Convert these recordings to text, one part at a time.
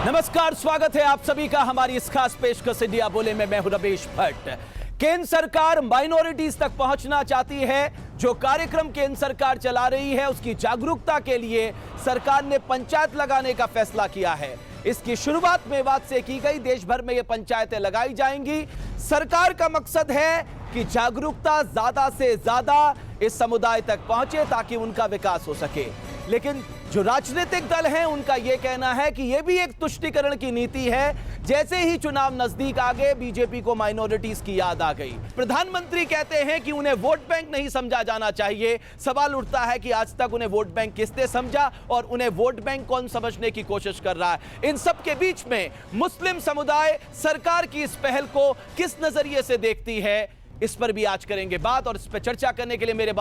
नमस्कार, स्वागत है आप सभी का हमारी इस खास पेशकश इंडिया बोले में। मैं हूं रमेश भट्ट। केंद्र सरकार माइनॉरिटीज तक पहुंचना चाहती है। जो कार्यक्रम केंद्र सरकार चला रही है उसकी जागरूकता के लिए सरकार ने पंचायत लगाने का फैसला किया है। इसकी शुरुआत मेवात से की गई। देश भर में ये पंचायतें लगाई जाएंगी। सरकार का मकसद है कि जागरूकता ज्यादा से ज्यादा इस समुदाय तक पहुंचे ताकि उनका विकास हो सके। लेकिन जो राजनीतिक दल हैं उनका यह कहना है कि यह भी एक तुष्टीकरण की नीति है। जैसे ही चुनाव नजदीक आ गए बीजेपी को माइनॉरिटीज की याद आ गई। प्रधानमंत्री कहते हैं कि उन्हें वोट बैंक नहीं समझा जाना चाहिए। सवाल उठता है कि आज तक उन्हें वोट बैंक किसने समझा और उन्हें वोट बैंक कौन समझने की कोशिश कर रहा है। इन सब के बीच में मुस्लिम समुदाय सरकार की इस पहल को किस नजरिए से देखती है, इस पर भी आज करेंगे बात। और इस पर चर्चा करने के लिए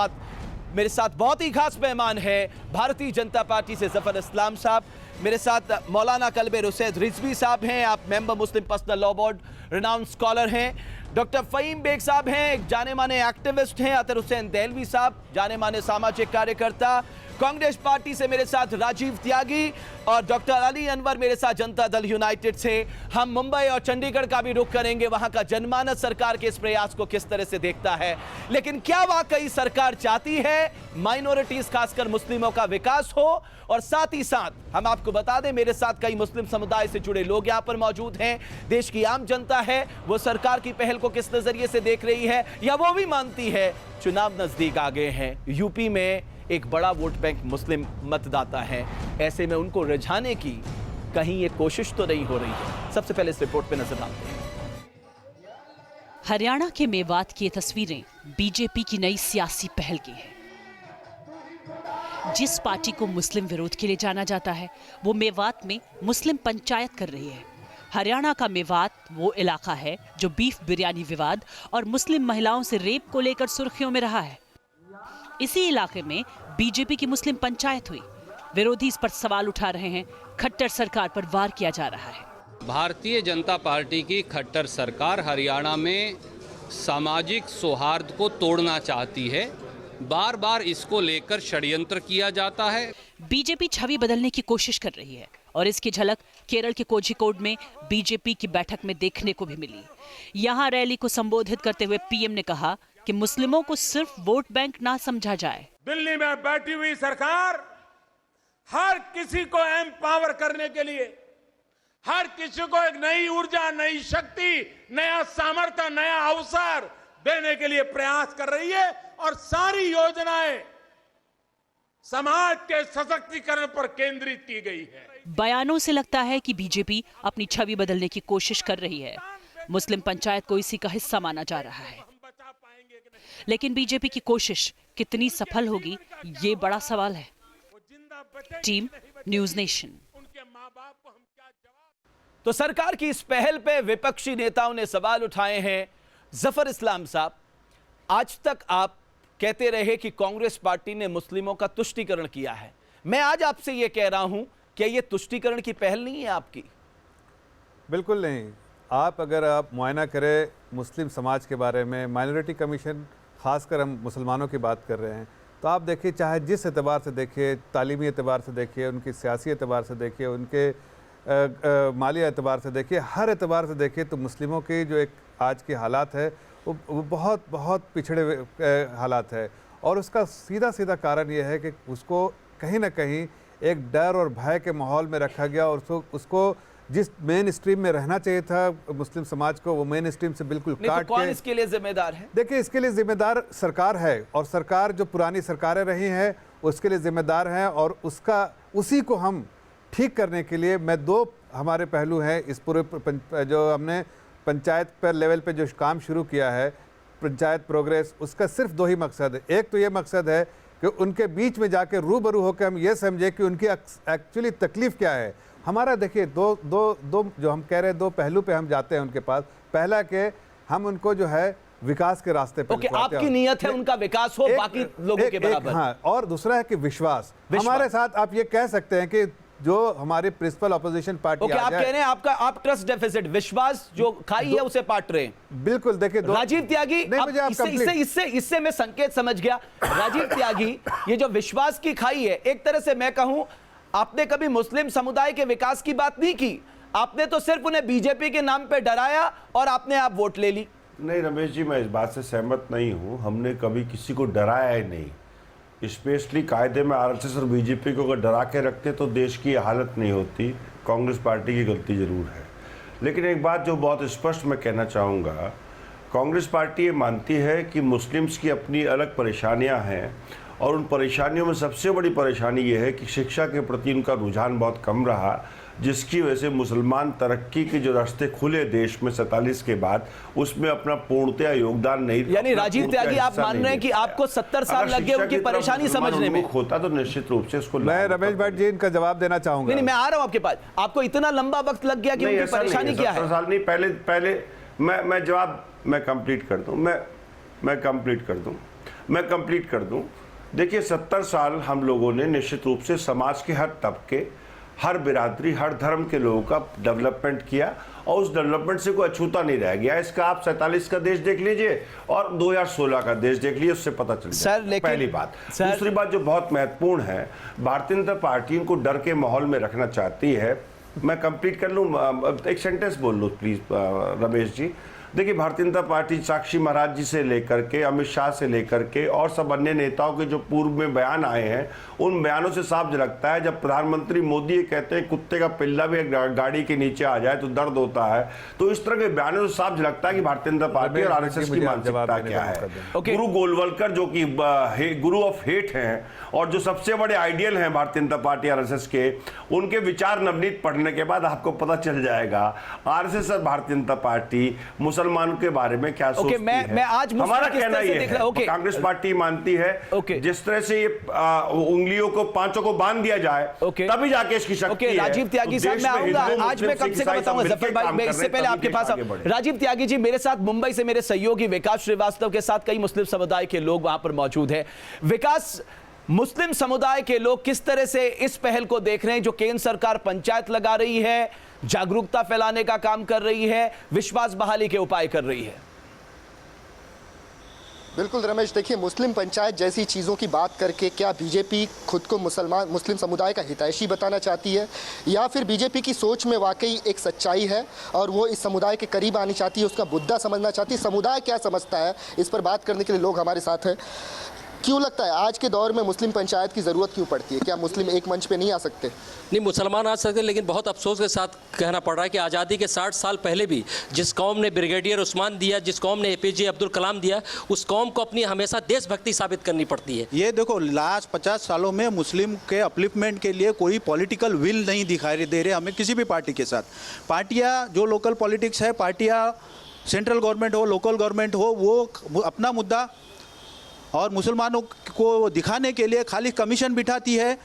मेरे साथ बहुत ही खास मेहमान है भारतीय जनता पार्टी से जफर इस्लाम साहब, मेरे साथ मौलाना कल्बे रुसैद रिजवी साहब हैं, आप member Muslim personal law board renowned scholar हैं। डॉक्टर फहीम बेग साहब हैं, एक जाने माने एक्टिविस्ट हैं। अतर हुसैन देहलवी साहब, जाने माने सामाजिक कार्यकर्ता। कांग्रेस पार्टी से मेरे साथ राजीव त्यागी और डॉक्टर अली अनवर मेरे साथ जनता दल यूनाइटेड से। हम मुंबई और चंडीगढ़ का भी रुख करेंगे, वहां का जनमानस सरकार के इस प्रयास को किस तरह से देखता है। लेकिन क्या वाकई सरकार चाहती है माइनॉरिटीज खासकर मुस्लिमों का विकास हो? और साथ ही साथ हम आपको बता दें, मेरे साथ कई मुस्लिम समुदाय से जुड़े लोग यहां पर मौजूद हैं। देश की आम जनता है, वो सरकार की पहल को किस नजरिए से देख रही है, या वो भी मानती है चुनाव नजदीक आ गए हैं, यूपी में एक बड़ा वोट बैंक मुस्लिम मतदाता है, ऐसे में उनको रिझाने की कहीं ये कोशिश तो नहीं हो रही है। सबसे पहले इस रिपोर्ट पे नजर डालते हैं। हरियाणा के मेवात की ये तस्वीरें बीजेपी की नई सियासी पहल की है। जिस पार्टी को मुस्लिम विरोध के लिए जाना जाता है वो मेवात में मुस्लिम पंचायत कर रही है। हरियाणा का मेवात वो इलाका है जो बीफ बिरयानी विवाद और मुस्लिम महिलाओं से रेप को लेकर सुर्खियों में रहा है। इसी इलाके में बीजेपी की मुस्लिम पंचायत हुई। विरोधी इस पर सवाल उठा रहे हैं, खट्टर सरकार पर वार किया जा रहा है। भारतीय जनता पार्टी की खट्टर सरकार हरियाणा में सामाजिक सौहार्द को तोड़ना चाहती है। बार बार इसको लेकर षड्यंत्र किया जाता है। बीजेपी छवि बदलने की कोशिश कर रही है और इसकी झलक केरल के कोझिकोड में बीजेपी की बैठक में देखने को भी मिली। यहां रैली को संबोधित करते हुए पीएम ने कहा कि मुस्लिमों को सिर्फ वोट बैंक ना समझा जाए। दिल्ली में बैठी हुई सरकार हर किसी को एम्पावर करने के लिए, हर किसी को एक नई ऊर्जा, नई शक्ति, नया सामर्थ्य, नया अवसर देने के लिए प्रयास कर रही है और सारी योजनाएं समाज के सशक्तिकरण पर केंद्रित की गई है। बयानों से लगता है कि बीजेपी अपनी छवि बदलने की कोशिश कर रही है। मुस्लिम पंचायत को इसी का हिस्सा माना जा रहा है। लेकिन बीजेपी की कोशिश कितनी सफल होगी, ये बड़ा सवाल है। Team news nation. तो सरकार की इस पहल पे विपक्षी नेताओं ने सवाल उठाए हैं। जफर इस्लाम साहब, आज तक आप कहते रहे कि कांग्रेस पार्टी ने मुस्लिमों का तुष्टीकरण किया है। मैं आज आपसे यह कह रहा हूं, क्या यह तुष्टीकरण की पहल नहीं है आपकी? बिल्कुल नहीं। अगर आप मुआयना करें मुस्लिम समाज के बारे में, माइनॉरिटी कमीशन, खासकर हम मुसलमानों की बात कर रहे हैं, तो आप देखिए, चाहे जिस एतबार से देखिए, तालीमी एतबार से देखिए, उनकी सियासी एतबार से देखिए, उनके माली एतबार से देखिए, हर एतबार से देखिए, तो मुस्लिमों की जो एक आज की हालात है वो बहुत बहुत पिछड़े हुए हालात है। और उसका सीधा सीधा कारण ये है कि उसको कहीं ना कहीं एक डर और भय के माहौल में रखा गया और उसको जिस मेन स्ट्रीम में रहना चाहिए था मुस्लिम समाज को, वो मेन स्ट्रीम से बिल्कुल काट तो कौन इसके लिए जिम्मेदार है? देखिए, इसके लिए जिम्मेदार सरकार है और सरकार जो पुरानी सरकारें रही हैं उसके लिए जिम्मेदार हैं। और उसी को हम ठीक करने के लिए हमारे पहलू हैं। इस पूरे जो हमने पंचायत पर लेवल पे जो काम शुरू किया है, पंचायत प्रोग्रेस, उसका सिर्फ दो ही मकसद है। एक तो ये मकसद है कि उनके बीच में जाके रूबरू होकर हम ये समझे कि उनकी एक्चुअली तकलीफ क्या है। हमारा देखिए, दो जो हम कह रहे हैं, दो पहलू पे हम जाते हैं उनके पास। पहला कि हम उनको जो है विकास के रास्ते पे आपकी नीयत है उनका विकास हो बाकी लोगों के बराबर। हाँ, और दूसरा है कि विश्वास हमारे साथ। आप ये कह सकते हैं कि जो हमारी प्रिंसिपल ऑपोजिशन पार्टी आप कह रहे हैं आप ट्रस्ट डेफिसिट, विश्वास जो खाई है उसे पाट रहे हैं। बिल्कुल। देखिए राजीव त्यागी, इससे मैं संकेत समझ गया। राजीव त्यागी, ये जो विश्वास की खाई है, एक तरह से मैं कहूं आपने कभी मुस्लिम समुदाय के विकास की बात नहीं की, आपने तो सिर्फ उन्हें बीजेपी के नाम पे डराया और आपने आप वोट ले ली। नहीं रमेश जी, मैं इस बात से सहमत नहीं हूँ। हमने कभी किसी को डराया ही नहीं। स्पेशली कायदे में आरएसएस और बीजेपी को अगर डरा के रखते तो देश की हालत नहीं होती। कांग्रेस पार्टी की गलती जरूर है, लेकिन एक बात जो बहुत स्पष्ट मैं कहना चाहूँगा, कांग्रेस पार्टी ये मानती है कि मुस्लिम्स की अपनी अलग परेशानियां हैं और उन परेशानियों में सबसे बड़ी परेशानी ये है कि शिक्षा के प्रति उनका रुझान बहुत कम रहा, जिसकी वजह से मुसलमान तरक्की के जो रास्ते खुले देश में 47 के बाद, उसमें अपना पूर्णतया योगदान नहीं। यानी राजीव त्यागी, आप मान रहे हैं कि आपको 70 साल लग गए उनकी परेशानी समझने में? होता तो निश्चित रूप से इसको मैं रमेश भट्ट जी इनका जवाब देना चाहूंगा। नहीं, मैं आ रहा हूं आपके पास। आपको इतना लंबा वक्त लग गया कि उनकी परेशानी क्या है? 70 साल नहीं, पहले मैं जवाब मैं कंप्लीट कर दूं। देखिए, 70 साल हम लोगों ने निश्चित रूप से समाज के हर तबके, हर बिरादरी, हर धर्म के लोगों का डेवलपमेंट किया और उस डेवलपमेंट से कोई अछूता नहीं रह गया। इसका आप 47 का देश देख लीजिए और 2016 का देश देख लीजिए, उससे पता चल जाएगा। पहली बात। दूसरी बात जो बहुत महत्वपूर्ण है, भारतीय जनता पार्टी उनको डर के माहौल में रखना चाहती है। मैं कंप्लीट कर लूँ, एक सेंटेंस बोल लूँ प्लीज रमेश जी। देखिए, भारतीय जनता पार्टी साक्षी महाराज जी से लेकर के, अमित शाह से लेकर के और सब अन्य नेताओं के जो पूर्व में बयान आए हैं, उन बयानों से साफ झलकता है, जब प्रधानमंत्री मोदी ये कहते हैं कुत्ते का पिल्ला भी गाड़ी के नीचे आ जाए तो दर्द होता है, तो इस तरह के बयानों से साफ झलकता है कि भारतीय जनता पार्टी और आरएसएस की मानसिकता क्या है। गुरु गोलवलकर जो कि गुरु ऑफ हेट हैं और जो सबसे बड़े आइडियल हैं भारतीय जनता पार्टी आरएसएस के, उनके विचार नवनीत पढ़ने के बाद आपको पता चल जाएगा आरएसएस और भारतीय जनता पार्टी मुसलमानों के बारे में क्या सोचती है। मैं आज हमारा कहना ये है, कांग्रेस पार्टी मानती है जिस तरह से ये उंगलियों को, पांचों को बांध दिया जाए, तभी जाके इसकी शक्ति है। राजीव त्यागी साहब, मैं आऊंगा आज, मैं कम से कम बताऊंगा जफर भाई, मैं इससे पहले आपके पास राजीव त्यागी जी, मेरे साथ मुंबई से मेरे सहयोगी विकास श्रीवास्तव के साथ कई मुस्लिम समुदाय के लोग वहां पर मौजूद हैं। विकास, मुस्लिम समुदाय के लोग किस तरह से इस पहल को देख रहे हैं जो केंद्र सरकार पंचायत लगा रही है, जागरूकता फैलाने का काम कर रही है, विश्वास बहाली के उपाय कर रही है? बिल्कुल रमेश, देखिए, मुस्लिम पंचायत जैसी चीज़ों की बात करके क्या बीजेपी खुद को मुस्लिम समुदाय का हितैषी बताना चाहती है, या फिर बीजेपी की सोच में वाकई एक सच्चाई है और वो इस समुदाय के करीब आनी चाहती है, उसका मुद्दा समझना चाहती है? समुदाय क्या समझता है, इस पर बात करने के लिए लोग हमारे साथ हैं। क्यों लगता है आज के दौर में मुस्लिम पंचायत की ज़रूरत क्यों पड़ती है? क्या मुस्लिम एक मंच पे नहीं आ सकते? नहीं, मुसलमान आ सकते, लेकिन बहुत अफसोस के साथ कहना पड़ रहा है कि आज़ादी के 60 साल पहले भी जिस कौम ने ब्रिगेडियर उस्मान दिया, जिस कौम ने APJ अब्दुल कलाम दिया, उस कौम को अपनी हमेशा देशभक्ति साबित करनी पड़ती है। ये देखो, लास्ट 50 सालों में मुस्लिम के अपलिफ्टमेंट के लिए कोई पॉलिटिकल विल नहीं दिखाई दे रहे हमें किसी भी पार्टी के साथ। पार्टियाँ जो लोकल पॉलिटिक्स है, पार्टियाँ सेंट्रल गवर्नमेंट हो, लोकल गवर्नमेंट हो, वो अपना मुद्दा और मुसलमानों को दिखाने के लिए खाली कमीशन बिठाती है,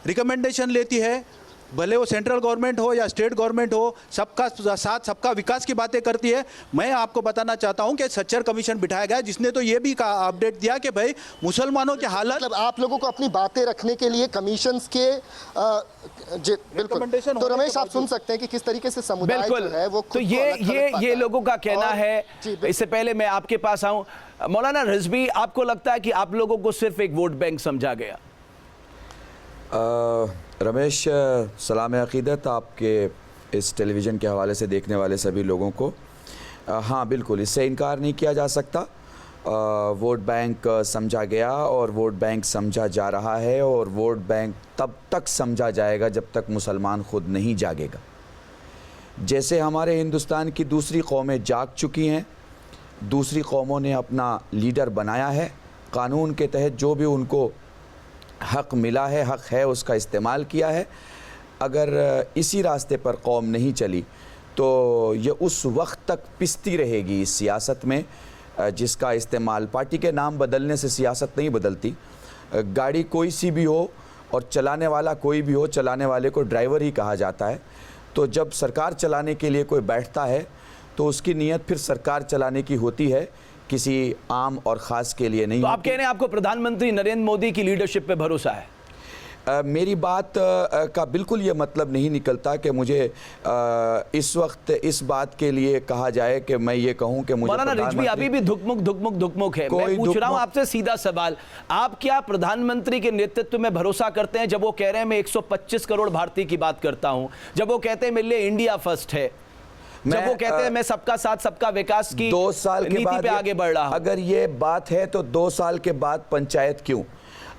रिकमेंडेशन लेती है, भले वो सेंट्रल गवर्नमेंट हो या स्टेट गवर्नमेंट हो, सबका साथ सबका विकास की बातें करती है। मैं आपको बताना चाहता हूं कि सच्चर कमीशन बिठाया गया, जिसने तो ये भी अपडेट दिया कि भाई मुसलमानों की हालत, मतलब आप लोगों को अपनी बातें रखने के लिए कमीशंस के बिल्कुल। तो रमेश, आप सुन सकते हैं कि किस तरीके से समुदाय जो है वो तो ये लोगों का कहना है। इससे पहले मैं आपके पास आऊं, मौलाना रिजवी, आपको लगता है कि आप लोगों को सिर्फ एक वोट बैंक समझा गया? रमेश, सलाम अक़ीदत आपके इस टेलीविज़न के हवाले से देखने वाले सभी लोगों को। हाँ बिल्कुल, इससे इनकार नहीं किया जा सकता। वोट बैंक समझा गया और वोट बैंक समझा जा रहा है, और वोट बैंक तब तक समझा जाएगा जब तक मुसलमान ख़ुद नहीं जागेगा। जैसे हमारे हिंदुस्तान की दूसरी कौमें जाग चुकी हैं, दूसरी कौमों ने अपना लीडर बनाया है, कानून के तहत जो भी उनको हक़ मिला है, हक़ है, उसका इस्तेमाल किया है। अगर इसी रास्ते पर कौम नहीं चली तो ये उस वक्त तक पिसती रहेगी इस सियासत में, जिसका इस्तेमाल, पार्टी के नाम बदलने से सियासत नहीं बदलती। गाड़ी कोई सी भी हो और चलाने वाला कोई भी हो, चलाने वाले को ड्राइवर ही कहा जाता है। तो जब सरकार चलाने के लिए कोई बैठता है तो उसकी नीयत फिर सरकार चलाने की होती है, किसी आम और ख़ास के लिए नहीं। तो आप कह रहे हैं आपको प्रधानमंत्री नरेंद्र मोदी की लीडरशिप पे भरोसा है? मेरी बात का बिल्कुल ये मतलब नहीं निकलता कि मुझे इस वक्त इस बात के लिए कहा जाए कि मैं ये कहूं कि मुझे मौलाना रिजवी अभी भी धुकमुक है। मैं पूछ रहा हूं आपसे सीधा सवाल, आप क्या प्रधानमंत्री के नेतृत्व में भरोसा करते हैं जब वो कह रहे हैं मैं 125 करोड़ भारतीय की बात करता हूं, जब वो कहते हैं मेरे लिए इंडिया फर्स्ट है, जब वो कहते हैं मैं सबका साथ सबका विकास की 2 साल के नीति बाद पे आगे बढ़ रहा हूं? अगर ये बात है तो 2 साल के बाद पंचायत क्यों?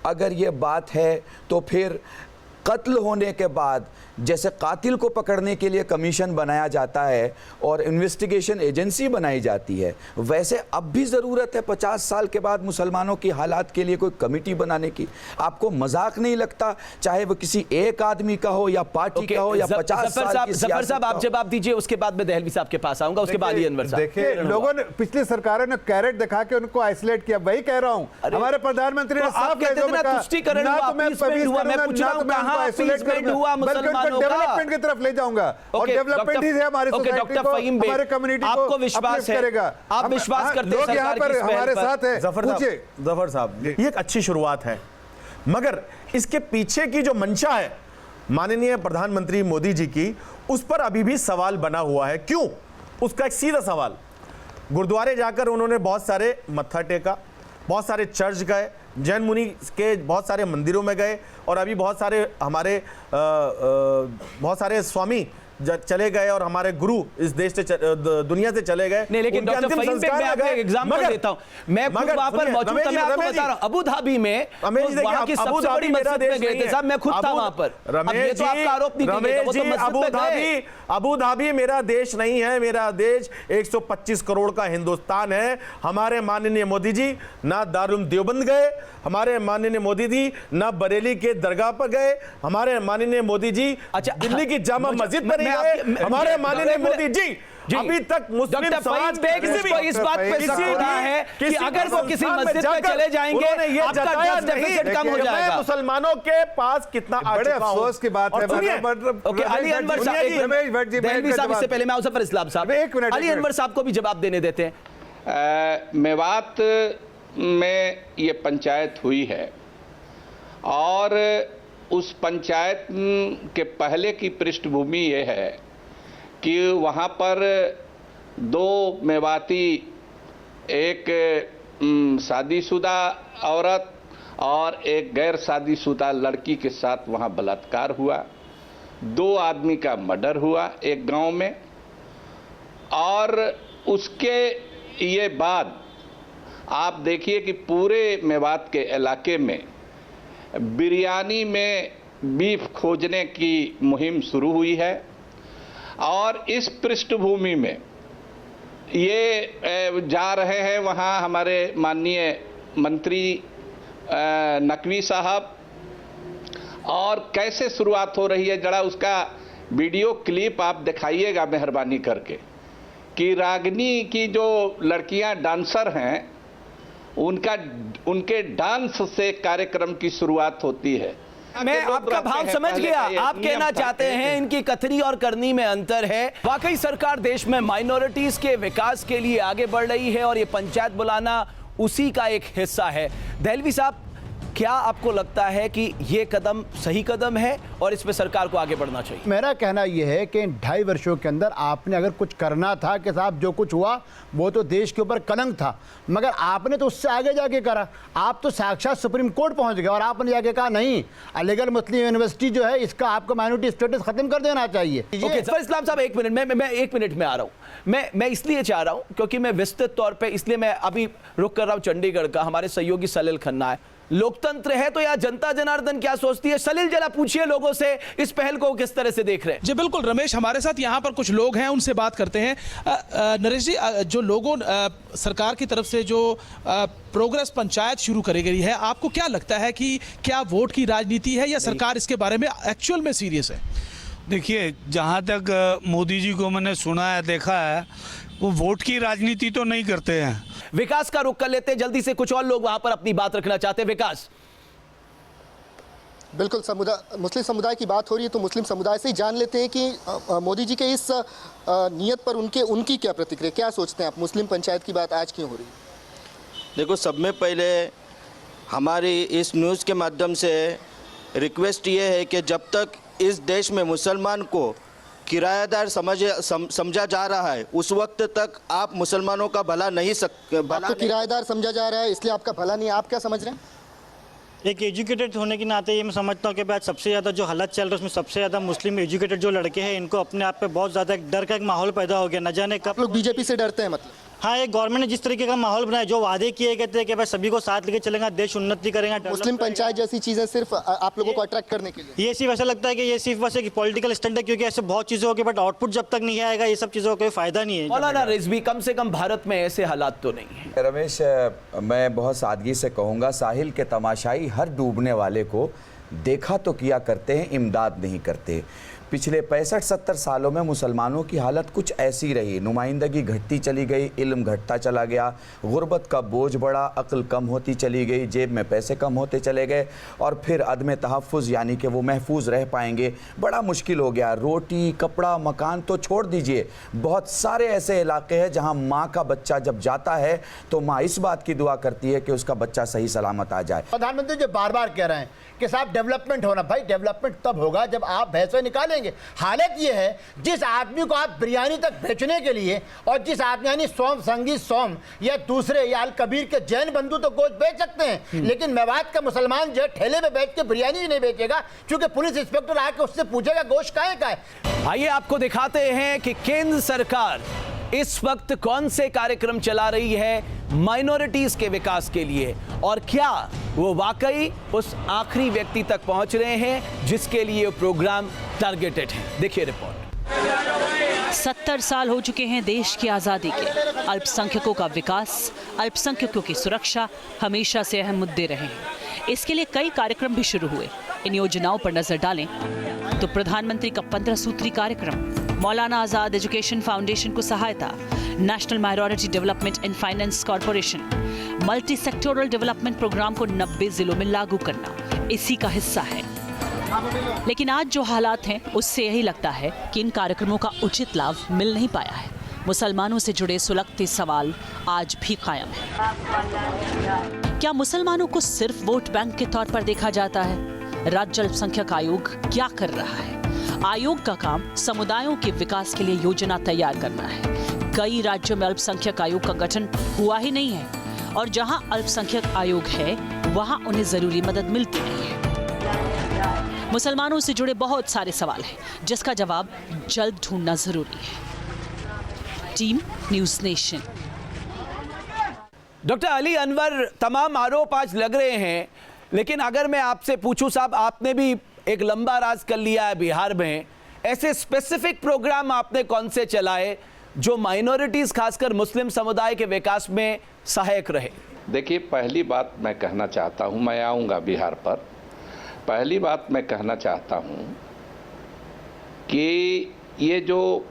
अगर ये बात है तो फिर कत्ल होने के बाद जैसे कातिल को पकड़ने के लिए कमीशन बनाया जाता है और इन्वेस्टिगेशन एजेंसी बनाई जाती है, वैसे अब भी ज़रूरत है 50 साल के बाद मुसलमानों की हालात के लिए कोई कमेटी बनाने की? आपको मजाक नहीं लगता? चाहे वो किसी एक आदमी का हो या पार्टी का हो या 50 साल की जफर साहब आप जवाब दीजिए, उसके बाद मैं दहलवी साहब के पास आऊंगा, उसके बाद अनवर साहब। देखिए, लोगों ने पिछली सरकारों ने कैरेट दिखा के उनको आइसोलेट किया, वही कह रहा हूं। हमारे प्रधानमंत्री ने साफ कहते हैं ना तुष्टिकरण हुआ, मैं पूछ रहा हूं कहां पीसमेंट हुआ मुसलमानों का? डेवलपमेंट की तरफ ले जाऊंगा और डेवलपमेंट ही है हमारी सोसाइटी को, हमारे कम्युनिटी को आपको विश्वास करेगा। आप विश्वास करते हैं लोग यहाँ पर हमारे साथ है? जफर साहब ये एक अच्छी शुरुआत है, मगर इसके पीछे की जो मंशा है माननीय प्रधानमंत्री मोदी जी की, उस पर अभी भी सवाल बना हुआ है। क्यों? उसका एक सीधा सवाल, गुरुद्वारे जाकर उन्होंने बहुत सारे मत्था टेका, बहुत सारे चर्च गए, जैन मुनि के बहुत सारे मंदिरों में गए, और अभी बहुत सारे हमारे बहुत सारे स्वामी चले गए और हमारे गुरु इस देश से दुनिया से चले गए। नहीं, लेकिन डॉक्टर फहीम पे मैं आपको एक एग्जांपल देता हूं। मैं खुद वहां पर मौजूद था, मैं आपको बता रहा हूं, अबू धाबी में वहां की सबसे बड़ी मस्जिद में गए थे साहब, मैं खुद था वहां पर। रमेश तो आपका आरोप नहीं कीजिएगा, वो तो मस्जिद में गए। अबू धाबी मेरा देश नहीं है, मेरा देश 125 करोड़ का हिंदुस्तान है। हमारे माननीय मोदी जी ना दारुल देवबंद गए, हमारे माननीय मोदी जी ना बरेली के दरगाह पर गए, हमारे माननीय मोदी जी दिल्ली की जामा मस्जिद पर नहीं गए, हमारे माननीय मोदी जी अभी तक मुस्लिम समाज को इस बात पे शक हो रहा है कि अगर वो किसी मस्जिद में चले जाएंगे आपका टैक्स डेफिसिट कम हो जाएगा। मुसलमानों के पास कितना बड़े अफसोस की बात है। अली अनवर साहब, इससे पहले मैं जफर इस्लाम साहब, अली अनवर साहब को भी जवाब देने देते हैं। मेवात में ये पंचायत हुई है और उस पंचायत के पहले की पृष्ठभूमि ये है कि वहाँ पर 2 मेवाती, एक शादीशुदा औरत और एक गैर शादीशुदा लड़की के साथ वहाँ बलात्कार हुआ, 2 आदमी का मर्डर हुआ एक गांव में। और उसके ये बाद आप देखिए कि पूरे मेवात के इलाके में बिरयानी में बीफ खोजने की मुहिम शुरू हुई है। और इस पृष्ठभूमि में ये जा रहे हैं वहाँ हमारे माननीय मंत्री नकवी साहब, और कैसे शुरुआत हो रही है, जरा उसका वीडियो क्लिप आप दिखाइएगा मेहरबानी करके, कि रागनी की जो लड़कियां डांसर हैं उनके डांस से कार्यक्रम की शुरुआत होती है। मैं आपका भाव समझ गया, आप कहना चाहते हैं इनकी कथनी और करनी में अंतर है। वाकई सरकार देश में माइनॉरिटीज के विकास के लिए आगे बढ़ रही है और ये पंचायत बुलाना उसी का एक हिस्सा है। दहलवी साहब, क्या आपको लगता है कि ये कदम सही कदम है और इस पे सरकार को आगे बढ़ना चाहिए? मेरा कहना यह है कि 2.5 वर्षों के अंदर आपने अगर कुछ करना था कि साहब जो कुछ हुआ वो तो देश के ऊपर कलंक था, मगर आपने तो उससे आगे जाके करा। आप तो साक्षात सुप्रीम कोर्ट पहुंच गए और आपने जाके कहा नहीं, अलीगढ़ मुस्लिम यूनिवर्सिटी जो है इसका आपको माइनॉरिटी स्टेटस खत्म कर देना चाहिए। इस्लाम साहब, 1 मिनट, मैं 1 मिनट में आ रहा हूं। मैं इसलिए चाह रहा हूं क्योंकि मैं विस्तृत तौर पर, इसलिए मैं अभी रुक कर रहा हूं चंडीगढ़ का। हमारे सहयोगी सलील खन्ना है। लोकतंत्र है तो या जनता जनार्दन क्या सोचती है? सलील, जरा पूछिए लोगों से इस पहल को किस तरह से देख रहे हैं। जी बिल्कुल रमेश, हमारे साथ यहाँ पर कुछ लोग हैं, उनसे बात करते हैं। नरेश जी, जो लोगों सरकार की तरफ से जो प्रोग्रेस पंचायत शुरू करी गई है, आपको क्या लगता है कि क्या वोट की राजनीति है या सरकार इसके बारे में एक्चुअल में सीरियस है? देखिए, जहाँ तक मोदी जी को मैंने सुना है, देखा है, वो वोट की राजनीति तो नहीं करते हैं। विकास का रुख कर लेते हैं जल्दी से, कुछ और लोग वहां पर अपनी बात रखना चाहते हैं। विकास, बिल्कुल, मुस्लिम समुदाय की बात हो रही है तो मुस्लिम समुदाय से ही जान लेते हैं कि मोदी जी के इस नियत पर उनकी क्या प्रतिक्रिया, क्या सोचते हैं आप? मुस्लिम पंचायत की बात आज क्यों हो रही है? देखो, सब में पहले हमारी इस न्यूज़ के माध्यम से रिक्वेस्ट ये है कि जब तक इस देश में मुसलमान को किराएदार समझा जा रहा है उस वक्त तक आप मुसलमानों का भला नहीं आपको किराएदार समझा जा रहा है इसलिए आपका भला नहीं। आप क्या समझ रहे हैं? एक एजुकेटेड होने के नाते ये मैं समझता हूँ कि आज सबसे ज़्यादा जो हालत चल रहा है उसमें सबसे ज़्यादा मुस्लिम एजुकेटेड जो लड़के हैं इनको अपने आप पे बहुत ज़्यादा एक डर का एक माहौल पैदा हो गया। न जाने कब लोग बीजेपी से डरते हैं मतलब? हाँ, ये गवर्नमेंट ने जिस तरीके का माहौल बनाया, जो वादे किए गए थे कि भाई सभी को साथ लेके चलेंगे, देश उन्नति करेंगे, मुस्लिम पंचायत जैसी चीज़ें सिर्फ आप लोगों को अट्रैक्ट करने के लिए, ये सिर्फ ऐसा लगता है कि ये सिर्फ बस एक पॉलिटिकल स्टंट है, क्योंकि ऐसे बहुत चीज़ें होगी बट आउटपुट जब तक नहीं आएगा ये सब चीज़ों का कोई फायदा नहीं है। मौलाना रिजवी, कम से कम भारत में ऐसे हालात तो नहीं है। रमेश, मैं बहुत सादगी से कहूँगा, साहिल के तमाशाई हर डूबने वाले को देखा तो किया करते हैं, इमदाद नहीं करते। पिछले 65-70 सालों में मुसलमानों की हालत कुछ ऐसी रही, नुमाइंदगी घटती चली गई, इल्म घटता चला गया, गुर्बत का बोझ बढ़ा, अक्ल कम होती चली गई, जेब में पैसे कम होते चले गए और फिर अदम तहफ़्फ़ुज़ यानी कि वो महफूज रह पाएंगे बड़ा मुश्किल हो गया। रोटी कपड़ा मकान तो छोड़ दीजिए, बहुत सारे ऐसे इलाके हैं जहाँ माँ का बच्चा जब जाता है तो माँ इस बात की दुआ करती है कि उसका बच्चा सही सलामत आ जाए। प्रधानमंत्री जो बार बार कह रहे हैं कि साहब डेवलपमेंट होना, भाई डेवलपमेंट तब होगा जब आप भैंसे निकालेंगे। हालत ये है, जिस आदमी को आप बिरयानी तक बेचने के लिए और जिस आदमी यानी सोम संगीत सोम या दूसरे या अल कबीर के जैन बंधु तो गोश्त बेच सकते हैं, लेकिन मेवात का मुसलमान जो ठेले में बैठ के बिरयानी नहीं बेचेगा, क्योंकि पुलिस इंस्पेक्टर आके उससे पूछेगा गोश्त काहे का है। आइए आपको दिखाते हैं कि केंद्र सरकार इस वक्त कौन से कार्यक्रम चला रही है माइनॉरिटीज के विकास के लिए और क्या वो वाकई उस आखिरी व्यक्ति तक पहुंच रहे हैं जिसके लिए प्रोग्राम टारगेटेड है। देखिए रिपोर्ट। 70 साल हो चुके हैं देश की आज़ादी के। अल्पसंख्यकों का विकास, अल्पसंख्यकों की सुरक्षा हमेशा से अहम मुद्दे रहे हैं। इसके लिए कई कार्यक्रम भी शुरू हुए। इन योजनाओं पर नजर डालें तो प्रधानमंत्री का 15 सूत्री कार्यक्रम, मौलाना आज़ाद एजुकेशन फाउंडेशन को सहायता, national minority development and finance corporation, multi sectoral development programme को 90 जिलों में लागू करना इसी का हिस्सा है। लेकिन आज जो हालात हैं उससे यही लगता है कि इन कार्यक्रमों का उचित लाभ मिल नहीं पाया है। मुसलमानों से जुड़े सुलगते सवाल आज भी कायम है। क्या मुसलमानों को सिर्फ वोट बैंक के तौर पर देखा जाता है? राज्य अल्पसंख्यक आयोग क्या कर रहा है? आयोग का काम समुदायों के विकास के लिए योजना तैयार करना है। कई राज्यों में अल्पसंख्यक आयोग का गठन हुआ ही नहीं है और जहां अल्पसंख्यक आयोग है वहां उन्हें जरूरी मदद मिलती नहीं है। मुसलमानों से जुड़े बहुत सारे सवाल हैं जिसका जवाब जल्द ढूंढना जरूरी है। Team news nation. Doctor Ali Anwar, तमाम आरोप आज लग रहे हैं, लेकिन अगर मैं आपसे पूछूं साहब, आपने भी एक लंबा राज कर लिया है बिहार में, ऐसे स्पेसिफिक प्रोग्राम आपने कौन से चलाए जो माइनॉरिटीज खासकर मुस्लिम समुदाय के विकास में सहायक रहे? देखिए, पहली बात मैं कहना चाहता हूं, मैं आऊंगा बिहार पर, पहली बात मैं कहना चाहता हूं कि ये जो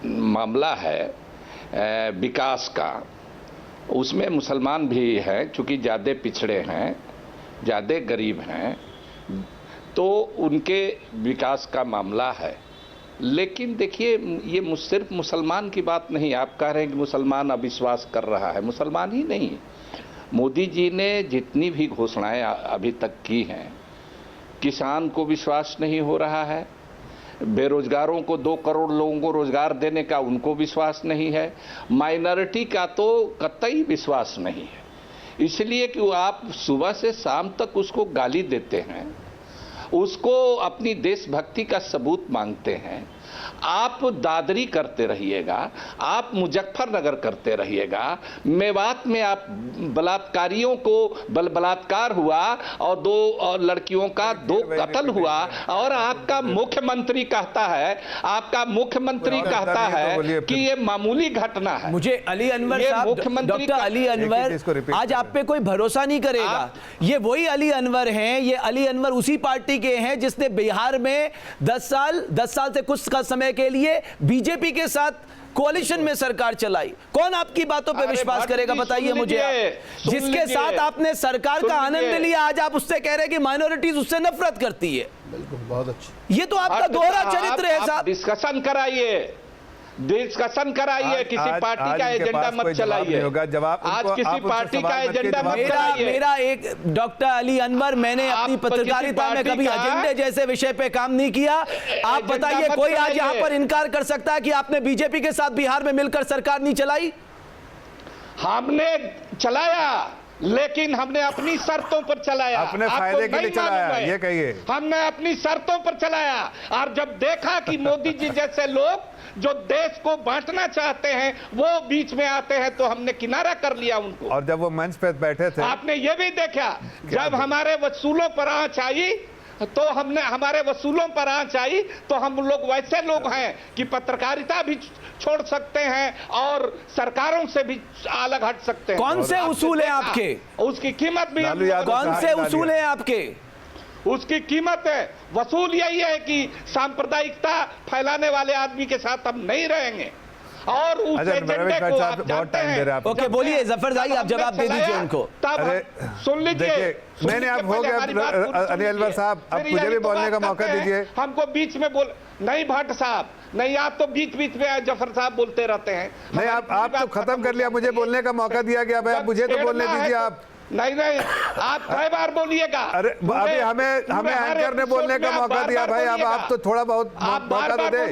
मामला है विकास का, उसमें मुसलमान भी हैं, चूँकि ज़्यादा पिछड़े हैं, ज़्यादा गरीब हैं, तो उनके विकास का मामला है। लेकिन देखिए, ये सिर्फ मुसलमान की बात नहीं। आप कह रहे हैं कि मुसलमान अविश्वास कर रहा है, मुसलमान ही नहीं, मोदी जी ने जितनी भी घोषणाएं अभी तक की हैं, किसान को विश्वास नहीं हो रहा है, बेरोजगारों को 2 करोड़ लोगों को रोजगार देने का उनको विश्वास नहीं है, माइनॉरिटी का तो कतई विश्वास नहीं है। इसलिए कि आप सुबह से शाम तक उसको गाली देते हैं, उसको अपनी देशभक्ति का सबूत मांगते हैं। आप दादरी करते रहिएगा, आप मुजफ्फरनगर करते रहिएगा, मेवात में आप बलात्कारियों को बलात्कार हुआ और 2 लड़कियों का 2 कत्ल हुआ, और आपका मुख्यमंत्री कहता है, आपका मुख्यमंत्री कहता है कि ये मामूली घटना है। मुझे अली अनवर साहब, डॉक्टर अली अनवर, आज आप पे कोई भरोसा नहीं करेगा। ये वही अली अनवर हैं, ये अली अनवर उसी पार्टी के हैं जिसने बिहार में 10 साल से कुछ का समय के लिए बीजेपी के साथ कोalition में सरकार चलाई। कौन आपकी बातों पे विश्वास करेगा, बताइए मुझे। जिसके साथ आपने सरकार का आनंद लिया, आज आप उससे कह रहे हैं कि माइनॉरिटीज उससे नफरत करती है। बिल्कुल, बहुत अच्छी। ये तो आपका दोहरा चरित्र है साहब। डिस्कशन कराइए, डिस्कशन कराइए, किसी पार्टी का एजेंडा मत चलाइए। आज किसी पार्टी का एजेंडा मत चलाइए। मेरा एक डॉक्टर अली अनवर, मैंने अपनी पत्रकारिता में कभी एजेंडे जैसे विषय पे काम नहीं किया। आप बताइए, कोई आज यहाँ पर इनकार कर सकता है कि आपने बीजेपी के साथ बिहार में मिलकर सरकार नहीं चलाई? हमने चलाया, लेकिन हमने अपनी शर्तों पर चलाया, अपने फायदे के लिए चलाया, ये कहिए। हमने अपनी शर्तों पर चलाया, और जब देखा कि मोदी जी जैसे लोग जो देश को बांटना चाहते हैं वो बीच में आते हैं, तो हमने किनारा कर लिया उनको। और जब वो मंच पे बैठे थे, आपने ये भी देखा, जब हमारे वसूलों पर आंच आई तो हमारे वसूलों पर आंच आई तो हम लोग वैसे लोग हैं कि पत्रकारिता भी छोड़ सकते हैं और सरकारों से भी अलग हट सकते हैं। कौन से उसूल हैं आपके? उसकी कीमत भी कौन से उसूल हैं आपके? उसकी कीमत है, वसूल यही है कि सांप्रदायिकता फैलाने वाले आदमी के साथ हम नहीं रहेंगे, और उस एजेंडे को आप जानते हैं। ओके, बोलिए जफर भाई, आप जवाब दे दीजिए उनको। सुन लीजिए, मैंने आप हो गया अली अनवर साहब, अब मुझे भी बोलने का मौका दीजिए। हमको बीच में बोल नहीं, भट्ट साहब नहीं, आप तो बीच बीच में जफर साहब बोलते रहते हैं। नहीं, आप तो खत्म कर लिया, मुझे बोलने का मौका दिया गया भाई, मुझे तो बोलने दीजिए। आप नहीं, आप कई बार बोलिएगा। अरे अभी हमें एंकर ने बोलने का मौका दिया भाई, अब आप तो थोड़ा बहुत मौका तो दे।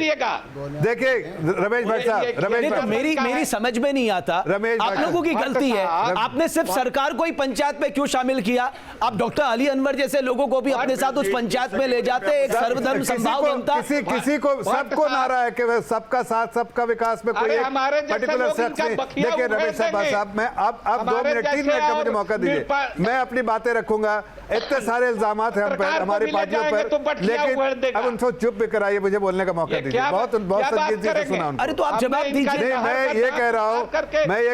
देखिए रमेश भट्ट साहब, रमेश भट्ट, मेरी समझ में नहीं आता, आप लोगों की गलती है। आपने सिर्फ सरकार को ही पंचायत में क्यों शामिल किया? आप डॉक्टर अली अनवर जैसे लोगों को भी अपने साथ उस पंचायत में ले जाते, एक सर्वधर्म संभाव बनता। किसी को सबको नारा है कि सबका साथ सबका विकास में कोई पर्टिकुलर शख्स नहीं। देखिए रमेश साहब, मैं अब 2 मिनट 3 मिनट का मुझे मौका, मैं अपनी बातें रखूंगा। इतने सारे इल्जामात हैं हम पर, हमारी पार्टियों पर, लेकिन अब उनको चुप भी कराइए, मुझे बोलने का मौका दीजिए। बहुत संजीदगी से सुना उनको। अरे तो आप जवाब दीजिए। मैं ये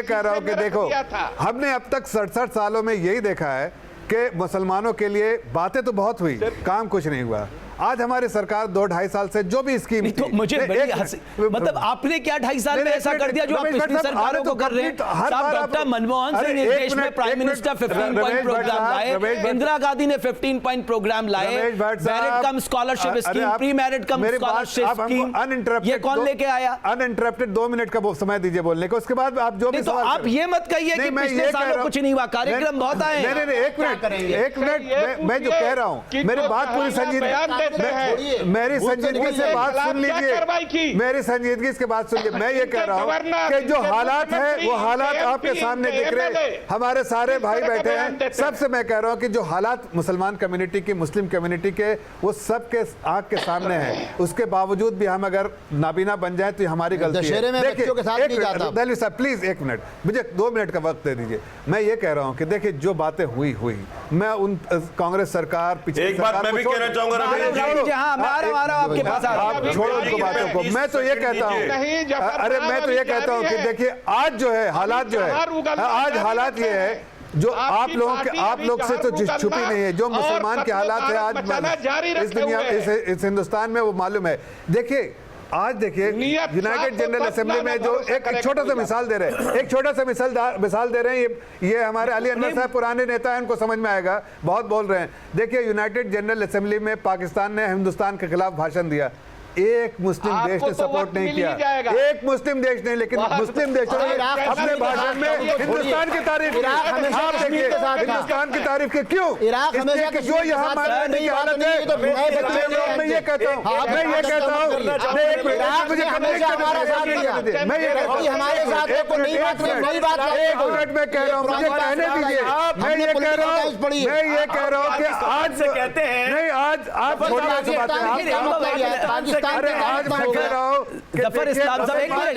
कह रहा हूँ कि देखो, हमने अब तक 67 सालों में यही देखा है कि मुसलमानों के लिए बातें तो बहुत हुई, काम कुछ नहीं हुआ। आज हमारी सरकार 2-2.5 साल से जो भी स्कीम तो मुझे मतलब आपने क्या 2.5 साल में ऐसा कर दिया जो आप पिछली सरकारों को कर रहे हैं? डॉक्टर मनमोहन सिंह ने देश में प्राइम मिनिस्टर 15 पॉइंट प्रोग्राम लाए, इंदिरा गांधी ने 15 पॉइंट प्रोग्राम लाए, मैरिड कम स्कॉलरशिप स्कीम, प्री मैरिड कम स्कॉलरशिप स्कीम, ये कौन लेके आया? अनइंटरप्टेड 2 मिनट का समय दीजिए बोलने को, उसके बाद आप जो भी तो आप ये मत कहिए कि पिछले सालों कुछ नहीं हुआ, कार्यक्रम बहुत आए। नहीं, एक मिनट, मैं जो कह रहा हूँ, मेरी बात पूरी मेरी संजीदगी से बात सुन लीजिए, मेरी संजीदगी इसके बात सुनिए। मैं ये कह रहा हूँ कि जो हालात है वो हालात आपके सामने दिख रहे, हमारे सारे भाई बैठे हैं। सबसे मैं कह रहा हूँ कि जो हालात मुसलमान कम्युनिटी की, मुस्लिम कम्युनिटी के, वो सबके आंख के सामने हैं। उसके बावजूद भी हम अगर नाबीना बन जाए तो हमारी गलती है। देखिए दिल्ली साहब, प्लीज 1 मिनट, मुझे 2 मिनट का वक्त दे दीजिए। मैं ये कह रहा हूँ कि देखिए जो बातें हुई, मैं उन कांग्रेस सरकार, एक बात मैं भी कहना चाहूंगा, आपके पास आप छोड़ो उनको बातों को। मैं तो ये कहता हूँ, अरे मैं तो ये कहता हूँ कि देखिए आज जो है हालात, जो है आज हालात ये है जो आप लोग से तो छुपी नहीं है, जो मुसलमान के हालात है आज इस दुनिया, इस हिंदुस्तान में, वो मालूम है। देखिए आज देखिए यूनाइटेड जनरल असेंबली में जो एक छोटा सा मिसाल दे रहे हैं, एक छोटा सा मिसाल दे रहे हैं, ये हमारे अली अनवर साहब पुराने नेता हैं, उनको समझ में आएगा, बहुत बोल रहे हैं। देखिए यूनाइटेड जनरल असेंबली में पाकिस्तान ने हिंदुस्तान के खिलाफ भाषण दिया, एक मुस्लिम देश ने सपोर्ट नहीं किया, एक मुस्लिम देश नहीं, लेकिन मुस्लिम देशों ने अपने भाषण में हिंदुस्तान की तारीफ की। आप देखिए हिंदुस्तान की तारीफ की, क्यों? जो यहाँ मानने की हालत है, मैं ये कहता हूँ, एक मिनट में कह रहा हूँ, मुझे कहने दीजिए। मैं ये कह रहा हूँ कि आज से कहते हैं, नहीं आज आप छोटी सी बात है। अरे आज मैं कह रहा हूँ जफर इस्लाम साहब, एक मिनट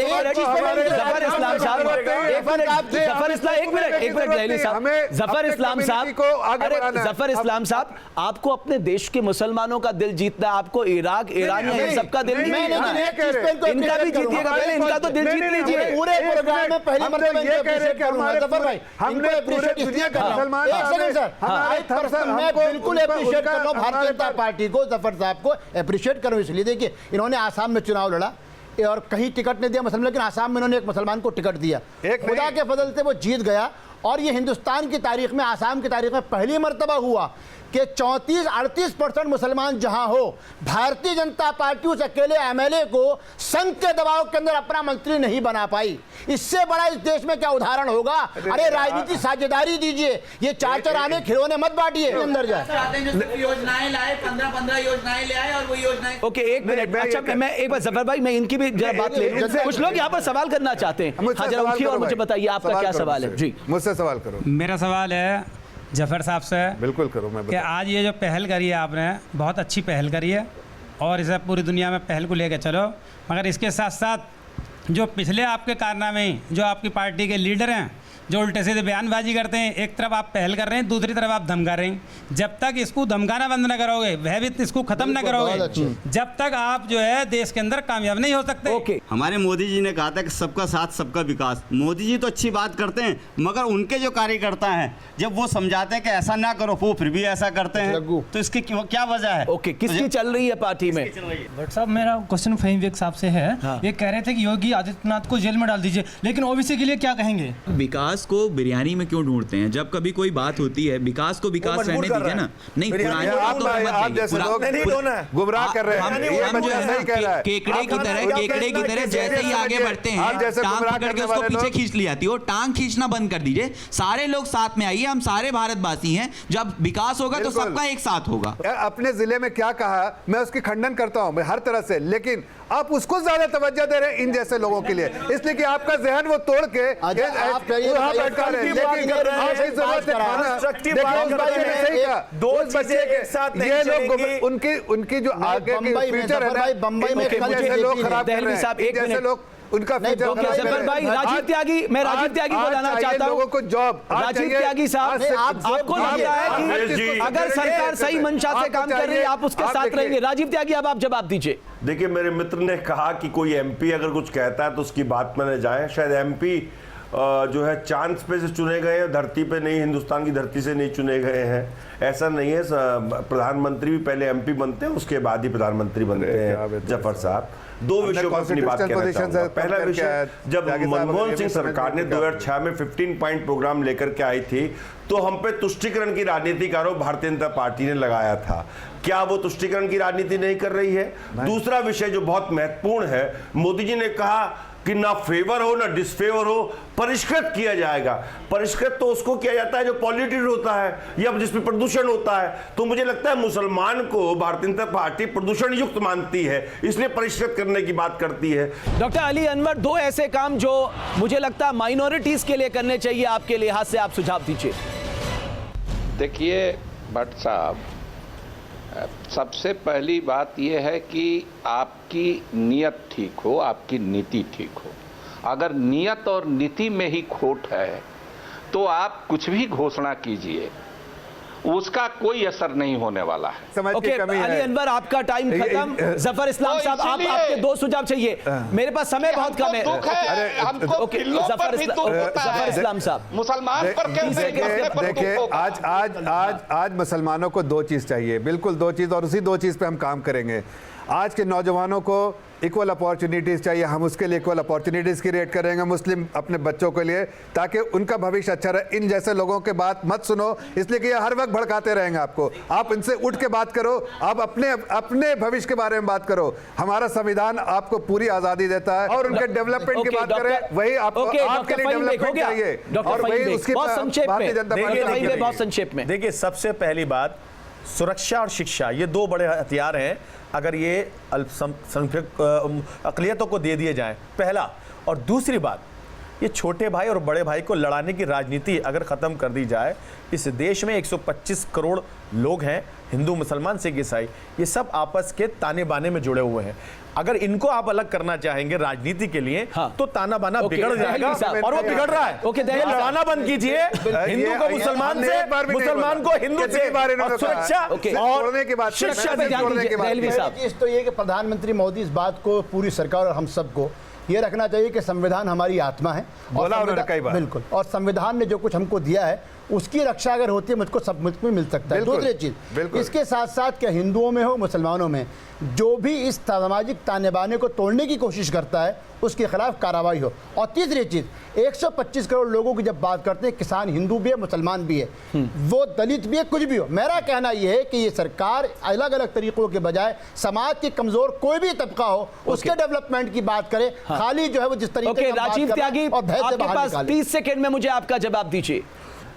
जफर इस्लाम साहब, जफर इस्लाम साहब, आपको अपने देश के मुसलमानों का दिल जीतना, आपको इराक, ईरान या इन सबका दिल नहीं, इनका भी जीतिएगा, पहले इनका तो दिल जीत लीजिए। पूरे प्रोग्राम में पहली मर्तबा ये कह रहे हैं जफर भाई, हमने पूरे दुनिया का मुसलमान, मैं बिल्कुल अप्रिशिएट कर रहा हूँ भारतीय जनता पार्टी को, जफर साहब को अप्रिशिएट करूँ इसलिए। देखिए इन्होंने आसाम में चुनाव लड़ा और कहीं टिकट नहीं दिया मुसलमान, लेकिन आसाम में इन्होंने एक मुसलमान को टिकट दिया, खुदा के फजल से वो जीत गया। और ये हिंदुस्तान की तारीख में, आसाम की तारीख में पहली मर्तबा हुआ कि 34-38% मुसलमान जहां हो, भारतीय जनता पार्टी उस अकेले एमएलए को संघ के दबाव के अंदर अपना मंत्री नहीं बना पाई। इससे बड़ा इस देश में क्या उदाहरण होगा? अरे राजनीति साझेदारी दीजिए, ये चार आने खिलौने मत बांटिए। अंदर जाए योजनाएं लाए, 15 योजनाएं ले आए और वो योजनाएं। ओके, एक मिनट। अच्छा, मैं एक बार जफर भाई, मैं इनकी भी जरा बात ले लूं। कुछ लोग यहाँ पर सवाल करना चाहते हैं। हाँ, जरा उठिए और मुझे बताइए आपका क्या सवाल है। जी, मुझसे सवाल करो। मेरा सवाल है जफर साहब से। बिल्कुल करो। मैं कि आज ये जो पहल करी है आपने, बहुत अच्छी पहल करी है और इसे पूरी दुनिया में पहल को लेकर चलो, मगर इसके साथ साथ जो पिछले आपके कारनामे, जो आपकी पार्टी के लीडर हैं, जो उल्टे सीधे बयानबाजी करते हैं, एक तरफ आप पहल कर रहे हैं, दूसरी तरफ आप धमका रहे हैं। जब तक इसको धमकाना बंद न करोगे, भयभीत इसको खत्म न करोगे, जब तक आप जो है देश के अंदर कामयाब नहीं हो सकते। ओके, हमारे मोदी जी ने कहा था कि सबका साथ सबका विकास। मोदी जी तो अच्छी बात करते हैं, मगर उनके जो कार्यकर्ता हैं जब वो समझाते हैं कि ऐसा ना करो, वो फिर भी ऐसा करते हैं, तो इसकी क्या वजह है? ओके, किसकी चल रही है पार्टी में? भट्ट साहब, मेरा क्वेश्चन फहीम विवेक साहब से है। ये कह रहे थे कि योगी आदित्यनाथ को जेल में डाल दीजिए, लेकिन ओबीसी के लिए क्या कहेंगे? विकास को बिरयानी में क्यों ढूंढते हैं? जब कभी कोई बात होती है, विकास को विकास रहने दीजिए ना। नहीं, पुराने गुमराह कर रहे हैं। हम जो है केकड़े की तरह जैसे ही आगे बढ़ते हैं, टांग पकड़ के उसको पीछे खींच ली जाती है। वो टांग खींचना बंद कर दीजिए। सारे लोग साथ में आइए, हम सारे भारतवासी हैं। जब विकास होगा तो सबका एक साथ होगा। अपने जिले में क्या कहा, मैं उसकी खंडन करता हूं हर तरह से, लेकिन आप उसको ज्यादा तवज्जो दे रहे हैं इन जैसे लोगों के लिए, इसलिए कि आपका जहन वो तोड़ के उनकी जो आगे की फ्यूचर है ना, बंबई में जैसे लोग खराब कर रहे हैं, जैसे लोग उनका जफर भाई, राजीव त्यागी, मैं राजीव त्यागी को लाना चाहता हूं। लोगों को जॉब, राजीव त्यागी साहब, आपको लग रहा है कि अगर सरकार सही मंशा से काम कर रही है, आप उसके साथ रहेंगे? राजीव त्यागी, अब आप जवाब दीजिए। देखिए, मेरे मित्र ने कहा कि कोई एमपी अगर कुछ कहता है तो उसकी बात माने जाए। शायद एमपी जो है चांद पे से चुने गए हैं, धरती पे नहीं, हिंदुस्तान की धरती से नहीं चुने गए हैं। ऐसा नहीं है। प्रधानमंत्री भी पहले एमपी बनते हैं, उसके बाद ही प्रधानमंत्री बनते हैं। जफर साहब, दो विषयों पर अपनी बात कहना चाहूंगा। पहला विषय, जब मनमोहन सिंह सरकार ने 2006 में 15 पॉइंट प्रोग्राम लेकर के आई थी, तो हम पे तुष्टीकरण की राजनीति का आरोप भारतीय जनता पार्टी ने लगाया था। क्या वो तुष्टीकरण की राजनीति नहीं कर रही है? दूसरा विषय जो बहुत महत्वपूर्ण है, मोदी जी ने कहा कि ना फेवर हो ना डिसफेवर हो, परिष्कृत किया जाएगा। परिष्कृत तो उसको किया जाता है जो पॉल्यूटेड होता है या जिसमें प्रदूषण होता है। तो मुझे लगता है मुसलमान को भारतीय जनता पार्टी प्रदूषण युक्त मानती है, इसलिए परिष्कृत करने की बात करती है। डॉक्टर अली अनवर, दो ऐसे काम जो मुझे लगता है माइनॉरिटीज के लिए करने चाहिए, आपके लिहाज से आप सुझाव दीजिए। देखिए भट्ट साहब, सबसे पहली बात यह है कि आपकी नीयत ठीक हो, आपकी नीति ठीक हो। अगर नीयत और नीति में ही खोट है तो आप कुछ भी घोषणा कीजिए, उसका कोई असर नहीं होने वाला है। ओके, अली अनवर, आपका टाइम खत्म। जफर इस्लाम साहब, आपके दो सुझाव चाहिए। मेरे पास समय बहुत कम है। ओके, जफर इस्लाम साहब, मुसलमान पर कैसे? देखिए, आज मुसलमानों को दो चीज चाहिए, बिल्कुल दो चीज, और उसी दो चीज पे हम काम करेंगे। आज के नौजवानों को इक्वल अपॉर्चुनिटीज़ चाहिए, हम उसके लिए इक्वल अपॉर्चुनिटीज़ क्रिएट करेंगे मुस्लिम अपने बच्चों के लिए, ताकि उनका भविष्य अच्छा रहे। इन जैसे लोगों के बात मत सुनो, इसलिए कि ये हर वक्त भड़काते रहेंगे आपको। आप इनसे उठ के बात करो, आप अपने भविष्य के बारे में बात करो। हमारा संविधान आपको पूरी आज़ादी देता है, और उनके डेवलपमेंट की बात करें, वही आपको आपके लिए डेवलपमेंट चाहिए, और वही उसकी भारतीय जनता पार्टी। बहुत संक्षेप में देखिए, सबसे पहली बात, सुरक्षा और शिक्षा, ये दो बड़े हथियार हैं। अगर ये अल्पसंख्यक अक़लियतों को दे दिए जाएं, पहला। और दूसरी बात, ये छोटे भाई और बड़े भाई को लड़ाने की राजनीति अगर ख़त्म कर दी जाए। इस देश में 125 करोड़ लोग हैं, हिंदू, मुसलमान, सिख, ईसाई, ये सब आपस के ताने बाने में जुड़े हुए हैं। अगर इनको आप अलग करना चाहेंगे राजनीति के लिए, तो ताना बाना बिगड़ जाएगा, और वो बिगड़ रहा है। लड़ाना बंद कीजिए, हिंदू को मुसलमान से, मुसलमान को हिंदू से, और सुरक्षा और शिक्षा पे ध्यान दीजिए। तो ये कि प्रधानमंत्री मोदी इस बात को, पूरी सरकार और हम सबको ये रखना चाहिए कि संविधान हमारी आत्मा है, और बिल्कुल, और संविधान ने जो कुछ हमको दिया है उसकी रक्षा अगर होती है मुझको सब मुल्क में मिल सकता है। बिल्कुल, दूसरी चीज़, बिल्कुल। इसके साथ साथ क्या हिंदुओं में हो मुसलमानों में जो भी इस सामाजिक ताने बाने को तोड़ने की कोशिश करता है उसके खिलाफ कार्रवाई हो। और तीसरी चीज़, 125 करोड़ लोगों की जब बात करते हैं, किसान हिंदू भी है मुसलमान भी है, वो दलित भी है, कुछ भी हो, मेरा कहना यह है कि ये सरकार अलग अलग तरीकों के बजाय समाज के कमजोर कोई भी तबका हो उसके डेवलपमेंट की बात करे। खाली जो है वो जिस तरीके से राजीव त्यागी, आपके पास 30 सेकंड में मुझे आपका जवाब दीजिए।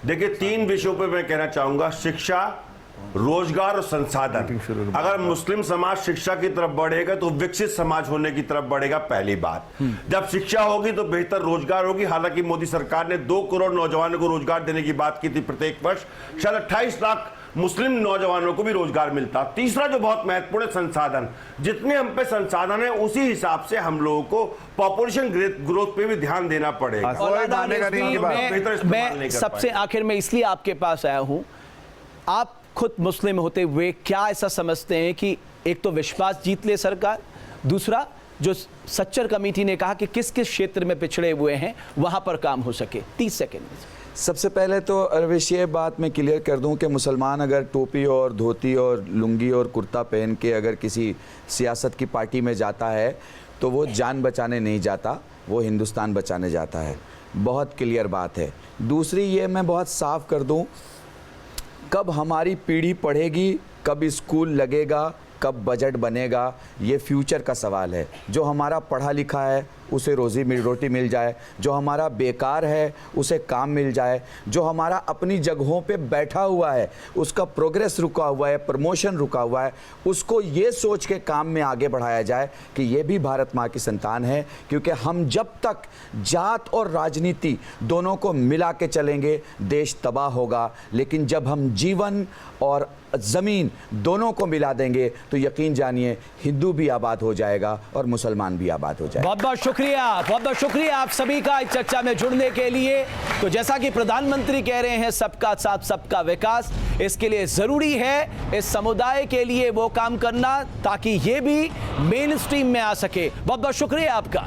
देखिए, 3 विषयों पे मैं कहना चाहूंगा, शिक्षा, रोजगार और संसाधन। अगर मुस्लिम समाज शिक्षा की तरफ बढ़ेगा तो विकसित समाज होने की तरफ बढ़ेगा, पहली बात। जब शिक्षा होगी तो बेहतर रोजगार होगी। हालांकि मोदी सरकार ने 2 करोड़ नौजवानों को रोजगार देने की बात की थी प्रत्येक वर्ष, शायद 28 लाख मुस्लिम नौजवानों को भी रोजगार मिलता। तीसरा जो बहुत महत्वपूर्ण है, संसाधन। जितने हम पे संसाधन है उसी हिसाब से हम लोगों को पॉपुलेशन ग्रोथ पे भी ध्यान देना पड़ेगा। मैं सबसे आखिर में इसलिए आपके पास आया हूं, आप खुद मुस्लिम होते हुए क्या ऐसा समझते हैं कि एक तो विश्वास जीत ले सरकार, दूसरा जो सच्चर कमेटी ने कहा कि किस किस क्षेत्र में पिछड़े हुए हैं वहां पर काम हो सके? 30 सेकेंड में। सबसे पहले तो अरविश ये बात मैं क्लियर कर दूं कि मुसलमान अगर टोपी और धोती और लुंगी और कुर्ता पहन के अगर किसी सियासत की पार्टी में जाता है तो वो जान बचाने नहीं जाता, वो हिंदुस्तान बचाने जाता है। बहुत क्लियर बात है। दूसरी ये मैं बहुत साफ कर दूं, कब हमारी पीढ़ी पढ़ेगी, कब स्कूल लगेगा, कब बजट बनेगा, ये फ्यूचर का सवाल है। जो हमारा पढ़ा लिखा है उसे रोटी मिल जाए, जो हमारा बेकार है उसे काम मिल जाए, जो हमारा अपनी जगहों पे बैठा हुआ है उसका प्रोग्रेस रुका हुआ है, प्रमोशन रुका हुआ है, उसको ये सोच के काम में आगे बढ़ाया जाए कि ये भी भारत माँ की संतान है। क्योंकि हम जब तक जात और राजनीति दोनों को मिला के चलेंगे देश तबाह होगा, लेकिन जब हम जीवन और ज़मीन दोनों को मिला देंगे तो यकीन जानिए हिंदू भी आबाद हो जाएगा और मुसलमान भी आबाद हो जाएगा। बहुत बहुत शुक्रिया आप सभी का इस चर्चा में जुड़ने के लिए। तो जैसा कि प्रधानमंत्री कह रहे हैं, सबका साथ सबका विकास, इसके लिए जरूरी है इस समुदाय के लिए वो काम करना ताकि ये भी मेन स्ट्रीम में आ सके। बहुत बहुत शुक्रिया आपका।